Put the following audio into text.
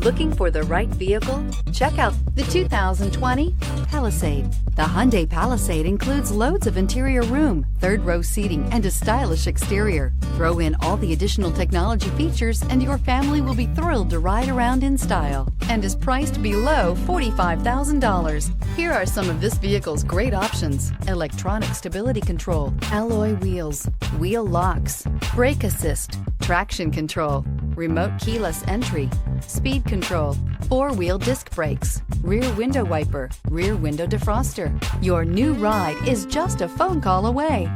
Looking for the right vehicle? Check out the 2020 Palisade. The Hyundai Palisade includes loads of interior room, third-row seating, and a stylish exterior. Throw in all the additional technology features and your family will be thrilled to ride around in style, and is priced below $45,000. Here are some of this vehicle's great options: electronic stability control, alloy wheels, wheel locks, brake assist, traction control, remote keyless entry, speed control, four-wheel disc brakes, rear window wiper, rear window defroster. Your new ride is just a phone call away.